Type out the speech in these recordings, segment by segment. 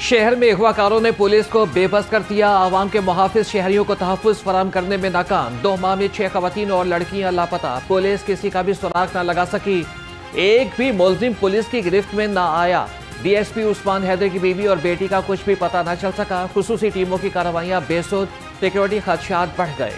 शहर में अगवाकारों ने पुलिस को बेबस कर दिया। आवाम के मुहाफिज शहरियों को तहफ़्फ़ुज़ फराहम करने में नाकाम। 2 माह में 6 खवातीन और लड़कियां लापता। पुलिस किसी का भी सुराग न लगा सकी। एक भी मुल्ज़िम पुलिस की गिरफ्त में न आया। DSP उस्मान हैदर की बीवी और बेटी का कुछ भी पता न चल सका। खुसूसी टीमों की कार्रवाइयां बेसुध। सिक्योरिटी खदशात बढ़ गए।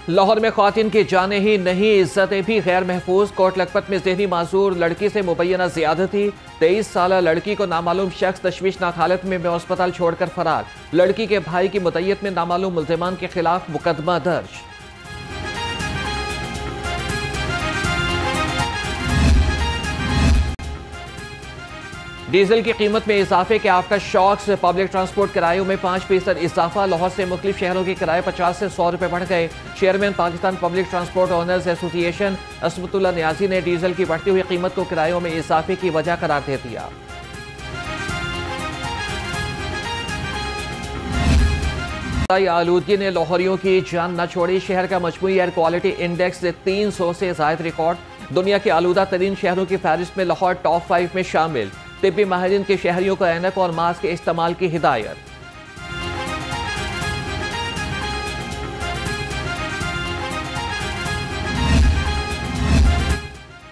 लाहौर में ख्वातीन की जानें ही नहीं, इज्जतें भी गैर महफूज। कोट लखपत में ज़हनी माजूर लड़की से मुबैना ज़्यादती। 23 साल लड़की को नामालूम शख्स तशवीशनाक हालत में अस्पताल छोड़कर फरार। लड़की के भाई की मुद्दत में नामालूम मुल्ज़िमान के खिलाफ मुकदमा दर्ज। डीजल की कीमत में इजाफे के आफ्टर शॉक्स। पब्लिक ट्रांसपोर्ट किरायों में 5% इजाफा। लाहौर से मुख्तलिफ शहरों के किराए 50 से 100 रुपए बढ़ गए। Chairman Pakistan public transport owners association Asmatullah Niazi ने डीजल की बढ़ती हुई कीमत को किरायों में इजाफे की वजह करार दे दिया। आलूदगी ने लाहौरियों की जान न छोड़ी। शहर का मजमूई एयर क्वालिटी इंडेक्स 300 से ज़ायद रिकॉर्ड। दुनिया के आलूदा तरीन शहरों की फहरिस्त में लाहौर टॉप 5 में शामिल। तिब्बी माहिरीन के शहरियों को ऐनक और मास्क के इस्तेमाल की हिदायत।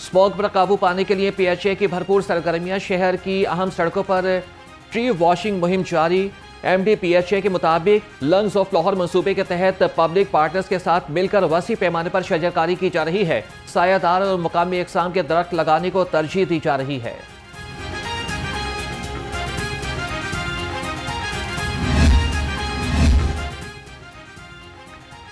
स्मॉग पर काबू पाने के लिए PHA की भरपूर सरगर्मियां। शहर की अहम सड़कों पर ट्री वॉशिंग मुहिम जारी। MD PHA के मुताबिक लंग्स ऑफ लाहौर मंसूबे के तहत पब्लिक पार्टनर्स के साथ मिलकर वसी पैमाने पर शजरकारी की जा रही है। सायादार और मुकामी अक़साम के दरख्त लगाने को तरजीह दी जा रही है।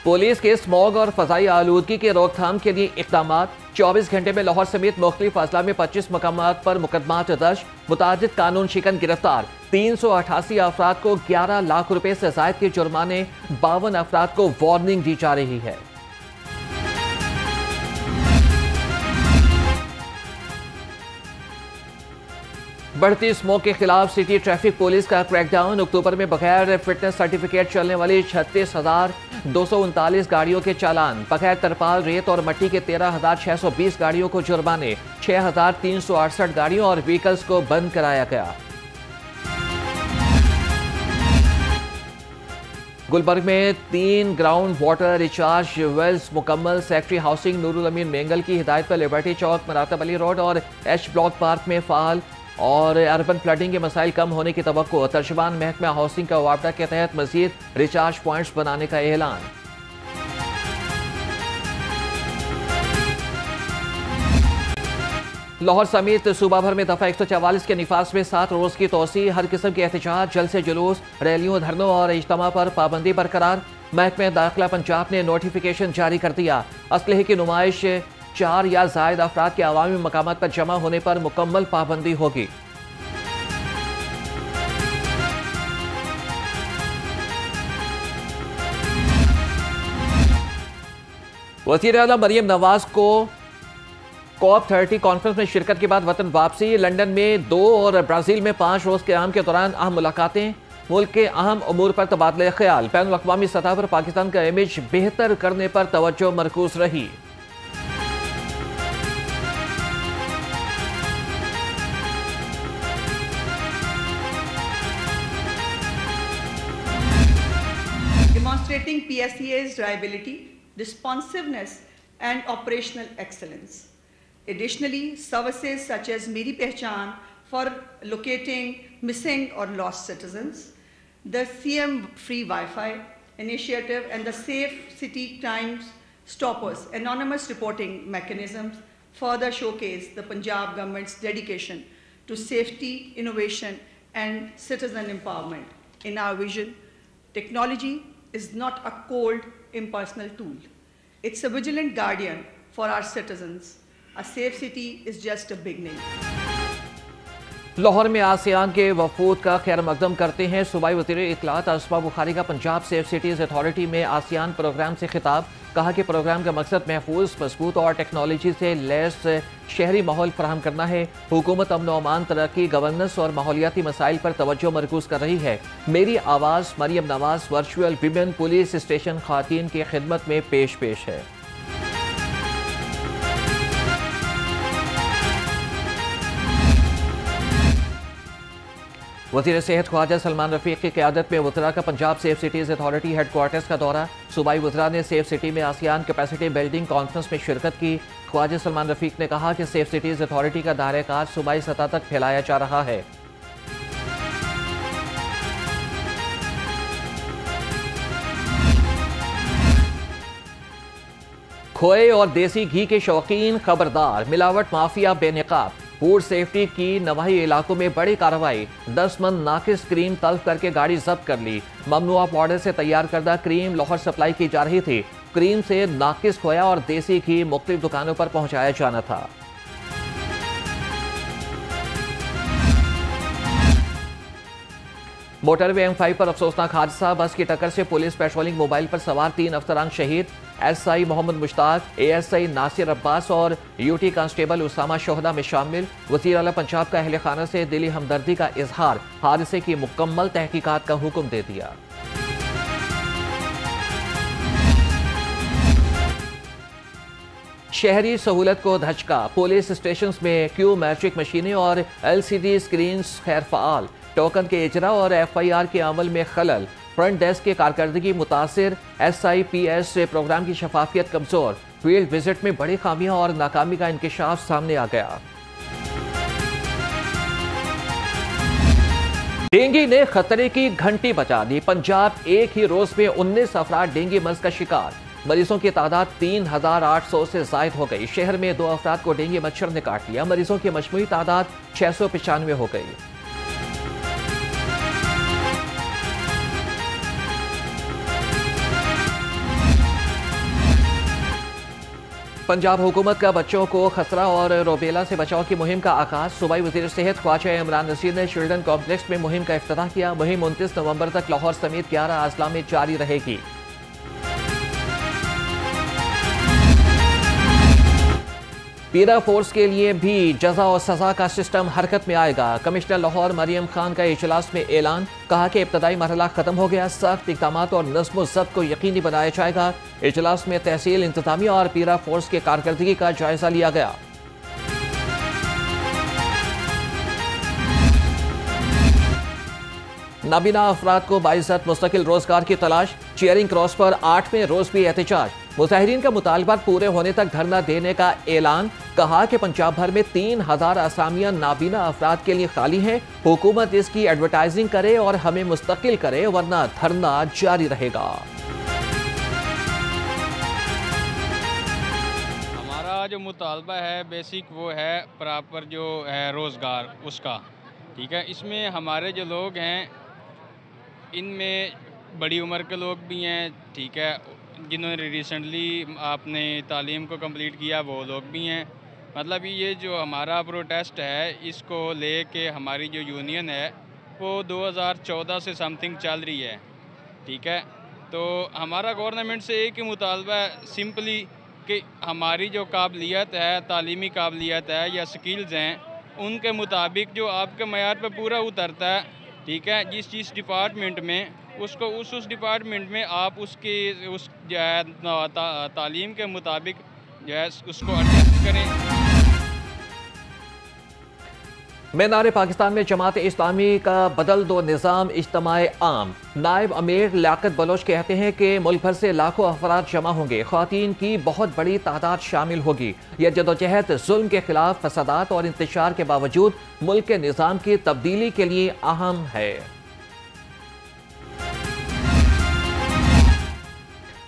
पुलिस के स्मॉग और फजाई आलूदगी के रोकथाम के लिए इक़दाम। 24 घंटे में लाहौर समेत मुख्तलिफ अजला में 25 मकामात पर मुकदमात दर्ज। मुतादिद कानून शिकन गिरफ्तार। 388 अफराद को 11 लाख रुपए से ज़ायद के जुर्माने। 52 अफराद को वार्निंग दी जा रही है। बढ़ती स्मोक के खिलाफ सिटी ट्रैफिक पुलिस का क्रैकडाउन। अक्टूबर में बगैर फिटनेस सर्टिफिकेट चलने वाली 36,239 गाड़ियों के चालान। बगैर तरपाल, रेत और मट्टी के 13,620 गाड़ियों को जुर्माने। 6,368 गाड़ियों और व्हीकल्स को बंद कराया गया। गुलबर्ग में 3 ग्राउंड वाटर रिचार्ज वेल्स मुकम्मल। सेक्रेटरी हाउसिंग नूरुल अमीन मेंगल की हिदायत पर लिबर्टी चौक, मरातब अली रोड और H ब्लॉक पार्क में फाल और अर्बन फ्लडिंग के मसाइल कम होने की तवक्को। तर्जुमान महकमा हाउसिंग का वापडा के तहत मजीद रिचार्ज पॉइंट्स बनाने का ऐलान। लाहौर समेत सूबा भर में दफा 144 के निफाज में 7 रोज की तोसी। हर किस्म के एहतजाज, जलसे जुलूस, रैलियों, धरनों और इज्तिमा पर पाबंदी बरकरार। महकमा दाखिला पंजाब ने नोटिफिकेशन जारी कर दिया। असलहे की नुमाइश 4 या ज़ायद अफराद के अवामी मकामात पर जमा होने पर मुकम्मल पाबंदी होगी। वज़ीर आला मरियम नवाज को COP30 कॉन्फ्रेंस में शिरकत के बाद वतन वापसी। लंदन में 2 और ब्राज़ील में 5 रोज के आम के दौरान अहम मुलाकातें। मुल्क के अहम उमूर पर तबादले ख्याल। बैनुल अक़वामी सतह पर पाकिस्तान का इमेज बेहतर करने पर तवज्जो मरकूज रही। Demonstrating PSEA's reliability, responsiveness and operational excellence. Additionally, services such as Meri Pehchan for locating missing or lost citizens, the CM Free Wi-Fi initiative and the Safe City Crime Stoppers anonymous reporting mechanisms further showcase the Punjab government's dedication to safety, innovation and citizen empowerment. In our vision, technology is not a cold, impersonal tool. It's a vigilant guardian for our citizens. A safe city is just a beginning. Lahore में ASEAN के वफूद का खैर मकदम करते हैं सूबाई वज़ीर इत्तलात असमा बुखारी का Punjab safe cities authority में आसियान प्रोग्राम से खिताब। कहा कि प्रोग्राम का मकसद महफूज, मजबूत और टेक्नोलॉजी से लैस शहरी माहौल फराहम करना है। हुकूमत अमन व अमान, तरक्की, गवर्नेंस और माहौलियाती मसाइल पर तवज्जो मरकूज कर रही है। मेरी आवाज़ Maryam Nawaz virtual women police station ख़वातीन की खिदमत में पेश है। वज़ीर सेहत ख्वाजा सलमान रफीक की क़यादत में वज़रा का Punjab safe cities authority headquarters का दौरा। सूबाई वज़रा ने सेफ सिटी में आसियान कैपेसिटी बिल्डिंग कॉन्फ्रेंस में शिरकत की। ख्वाजा सलमान रफीक ने कहा कि सेफ सिटीज़ अथॉरिटी का दायरा-ए-कार सूबाई सतह तक फैलाया जा रहा है। खोए और देसी घी के शौकीन खबरदार, मिलावट माफिया बेनकाब। फूड सेफ्टी की नवाही इलाकों में बड़ी कार्रवाई, 10 मन नाकिस क्रीम तल्फ करके गाड़ी जब्त कर ली। ममनुआ पाउडर से तैयार करदा क्रीम लाहौर सप्लाई की जा रही थी। क्रीम से नाकिस खोया और देसी घी मुख्तलिफ दुकानों पर पहुंचाया जाना था। मोटरवे M5 पर अफसोसनाक हादसा, बस की टक्कर से पुलिस पेट्रोलिंग मोबाइल पर सवार 3 अफसरान शहीद। SI मोहम्मद मुश्ताक, ASI नासिर अब्बास और UT कांस्टेबल उसामा शोहदा में शामिल। वज़ीर आला पंजाब का अहले खाना से दिली हमदर्दी का इजहार, हादसे की मुकम्मल तहकीकात का हुक्म दे दिया। शहरी सहूलत को धचका, पुलिस स्टेशन में क्यू मैट्रिक मशीनें और LCD स्क्रीन खैर फ़ाल। टोकन के इजरा और FIR के अमल में खलल, फ्रंट डेस्क की कारकर्दगी मुतासिर। SIPS प्रोग्राम की शफाफियत कमजोर, फील्ड विजिट में बड़ी खामियां और नाकामी का इंकशाफ सामने आ गया। डेंगू ने खतरे की घंटी बजा दी, पंजाब एक ही रोज में 19 अफराद डेंगू मर्ज का शिकार। मरीजों की तादाद 3800 से जायद हो गई। शहर में 2 अफराद को डेंगू मच्छर ने काट लिया। मरीजों की मजमूई तादाद 695 हो गई। पंजाब हुकूमत का बच्चों को खसरा और रोबेला से बचाव की मुहिम का आगाज। सूबाई वज़ीर सेहत ख्वाजा इमरान नसीर ने चिल्ड्रन कॉम्प्लेक्स में मुहिम का इफ्तिताह किया। मुहिम 29 नवंबर तक लाहौर समेत 11 अजला में जारी रहेगी। पीरा फोर्स के लिए भी जजा और सजा का सिस्टम हरकत में आएगा। कमिश्नर लाहौर मरियम खान का इजलास में ऐलान, कहा कि इब्तदाई मरहला खत्म हो गया, सख्त इक़दामात और नज़्म ज़ब्त को यकीनी बनाया जाएगा। इजलास में तहसील इंतजामिया और पीरा फोर्स की कारकर्दगी का जायजा लिया गया। नाबीना अफराद को बाइज़्ज़त मुस्तकिल रोजगार की तलाश। चेयरिंग क्रॉस पर 8वें रोज भी एहतजाज। मुजाहिरीन का मुतालबात पूरे होने तक धरना देने का ऐलान। कहा कि पंजाब भर में 3000 असामियां नाबीना अफराद के लिए खाली हैं। हुकूमत इसकी एडवर्टाइजिंग करे और हमें मुस्तकिल करे, वरना धरना जारी रहेगा। हमारा जो मुतालबा है बेसिक वो है प्रॉपर जो है रोज़गार उसका, ठीक है। इसमें हमारे जो लोग हैं इनमें बड़ी उम्र के लोग भी हैं, ठीक है, जिन्होंने रिसेंटली आपने तालीम को कंप्लीट किया वो लोग भी हैं। मतलब ये जो हमारा प्रोटेस्ट है इसको लेके हमारी जो यूनियन है वो 2014 से समथिंग चल रही है, ठीक है। तो हमारा गवर्नमेंट से एक ही मुतालबा है सिंपली कि हमारी जो काबिलियत है, तालीमी काबिलियत है या स्किल्स हैं, उनके मुताबिक जो आपके मयार पे पूरा उतरता है, ठीक है, जिस डिपार्टमेंट में उसको उस डिपार्टमेंट में आप उसकी उस जो है तालीम के मुताबिक जो है उसको एडजस्ट करें। मीनार पाकिस्तान में जमात इस्लामी का बदल दो निज़ाम इज्तिमाए आम। नायब अमीर लियाकत बलोच कहते हैं कि मुल्क भर से लाखों अफराद जमा होंगे, ख्वातीन की बहुत बड़ी तादाद शामिल होगी। यह जदोजहद जुल्म के खिलाफ फसादात और इंतशार के बावजूद मुल्क के निज़ाम की तब्दीली के लिए अहम है।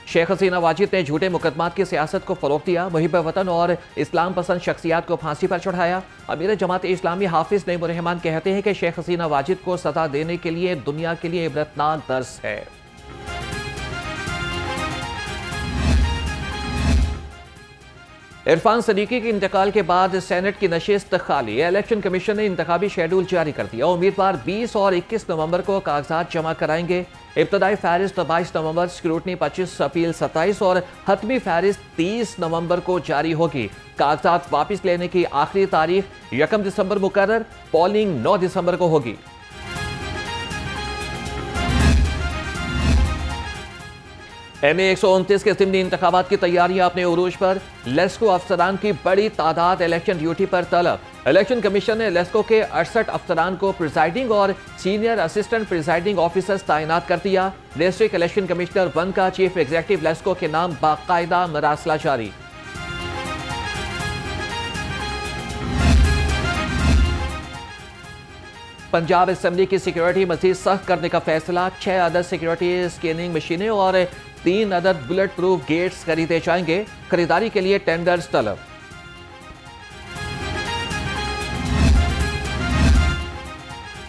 शेख हसीना वाजिद ने झूठे मुकदमात की सियासत को फरोग दिया, मुहिब वतन और इस्लाम पसंद शख्सियात को फांसी पर चढ़ाया। अमीर जमात इस्लामी हाफिज नईम रहमान कहते हैं कि शेख हसीना वाजिद को सजा देने के लिए दुनिया के लिए इबरतनाक दर्स है। इरफान सदीकी के इंतकाल के बाद सेनेट की नशिस्त खाली। इलेक्शन कमीशन ने इंतखाबी शेड्यूल जारी कर दिया। उम्मीदवार 20 और 21 नवंबर को कागजात जमा कराएंगे। इब्तदाई फहरिस्त 22 नवंबर, स्क्रूटनी 25, अपील 27 और हतमी फहरिस्त 30 नवंबर को जारी होगी। कागजात वापस लेने की आखिरी तारीख 1 दिसंबर मुकर्रर। पोलिंग 9 दिसंबर को होगी। MA 129 के ज़िमनी इंतखाबात की तैयारियां अपने उरूज पर। लेस्को अफसरान की बड़ी तादाद इलेक्शन ड्यूटी पर तलब। इलेक्शन कमीशन ने लेस्को के 68 अफसरान को प्रिजाइडिंग और सीनियर असिस्टेंट प्रिजाइडिंग ऑफिसर्स तैनात कर दिया। डिस्ट्रिक्ट इलेक्शन कमिश्नर 1 का चीफ एग्जीक्यूटिव लेस्को के नाम बाकायदा मरासला जारी। पंजाब असेंबली की सिक्योरिटी मजीद सख्त करने का फैसला। 6 अदद सिक्योरिटी स्कैनिंग मशीनें और 3 अदद बुलेट प्रूफ गेट्स खरीदे जाएंगे। खरीदारी के लिए टेंडर्स तलब।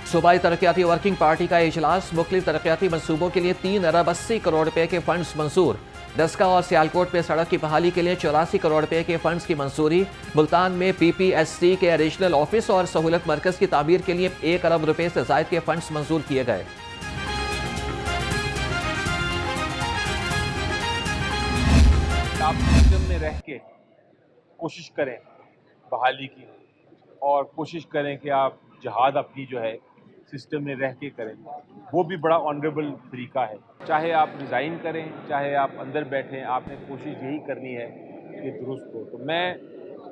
सूबाई तरक्याती वर्किंग पार्टी का इजलास। मुख्तलिफ तरक्याती मनसूबों के लिए 3 अरब 80 करोड़ रुपए के फंड्स मंजूर। डस्का और सियालकोट में सड़क की बहाली के लिए 84 करोड़ रुपए के फंड्स की मंजूरी। मुल्तान में PPSC के एडिशनल ऑफिस और सहूलत मरकज की तामीर के लिए 1 अरब रुपए से जायद के फंड्स मंजूर किए गए। आप सिस्टम में रह के कोशिश करें बहाली की, और कोशिश करें कि आप जहाद अपनी जो है सिस्टम में रह के करें, वो भी बड़ा ऑनरेबल तरीका है। चाहे आप रिज़ाइन करें, चाहे आप अंदर बैठें, आपने कोशिश यही करनी है कि दुरुस्त हो। तो मैं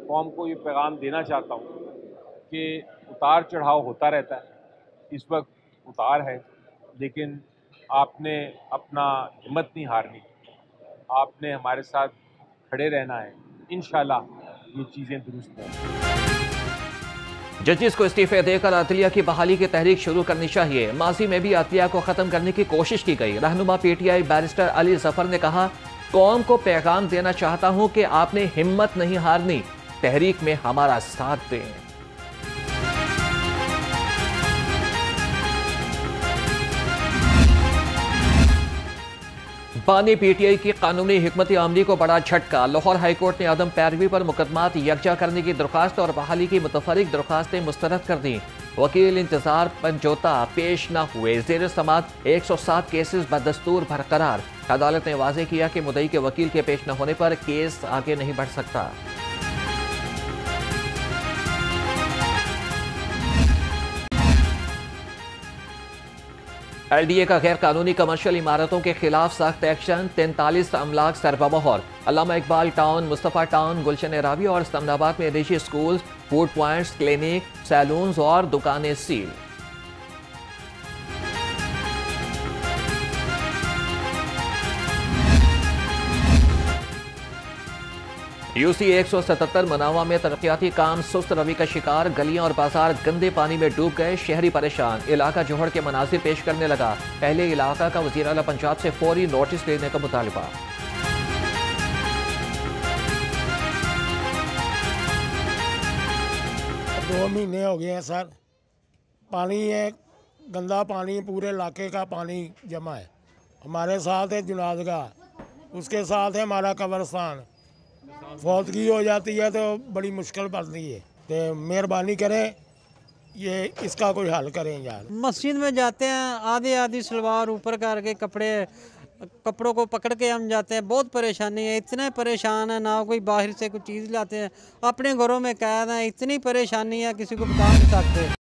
कौम को ये पैगाम देना चाहता हूँ कि उतार चढ़ाव होता रहता है, इस वक्त उतार है, लेकिन आपने अपना हिम्मत नहीं हारनी, आपने हमारे साथ खड़े रहना है। इंशाल्लाह ये चीज़ें दुरुस्त हों। जजेस को इस्तीफे देकर अदलिया की बहाली की तहरीक शुरू करनी चाहिए। माजी में भी अदलिया को खत्म करने की कोशिश की गई। रहनुमा PTI बैरिस्टर अली जफर ने कहा, कौम को पैगाम देना चाहता हूं कि आपने हिम्मत नहीं हारनी, तहरीक में हमारा साथ दें। बानी PTI की कानूनी हिकमत अमली को बड़ा झटका। लाहौर हाईकोर्ट ने अदम पैरवी पर मुकदमात यकजा करने की दरख्वास्त और बहाली की मुतफरिक दरख्वास्तें मुस्तरद कर दी। वकील इंतजार पंजोता पेश न हुए। ज़ेर समात 107 केसेस बदस्तूर बरकरार। अदालत ने वाज़ेह किया कि मुद्दई के वकील के पेश न होने पर केस आगे नहीं बढ़ सकता। LDA का गैर कानूनी कमर्शियल इमारतों के खिलाफ सख्त एक्शन। 43 अमलाक सरबमोहर। अल्लामा इकबाल टाउन, मुस्तफ़ा टाउन, गुलशन रावी और इस्लामाबाद में निजी school, food points, clinic, saloons और दुकानें सील। UC 177 मनावा में तरक्याती काम सुस्त रवि का शिकार। गलियां और बाजार गंदे पानी में डूब गए। शहरी परेशान। इलाका जोहड़ के मनाजिर पेश करने लगा। पहले इलाका का वज़ीर आला पंजाब से फौरी नोटिस देने का मुतालबा। दो महीने हो गए हैं सर, पानी है, गंदा पानी, पूरे इलाके का पानी जमा है। हमारे साथ है जुनादगाह, उसके साथ है हमारा कब्रिस्तान। फौतगी हो जाती है तो बड़ी मुश्किल पड़ती है। तो मेहरबानी करें, ये इसका कोई हल करें यार। मस्जिद में जाते हैं, आधी सलवार ऊपर करके कपड़ों को पकड़ के हम जाते हैं। बहुत परेशानी है, इतने परेशान है, ना कोई बाहर से कोई चीज़ लाते हैं, अपने घरों में कैद हैं। इतनी परेशानी है, किसी को बता नहीं सकते।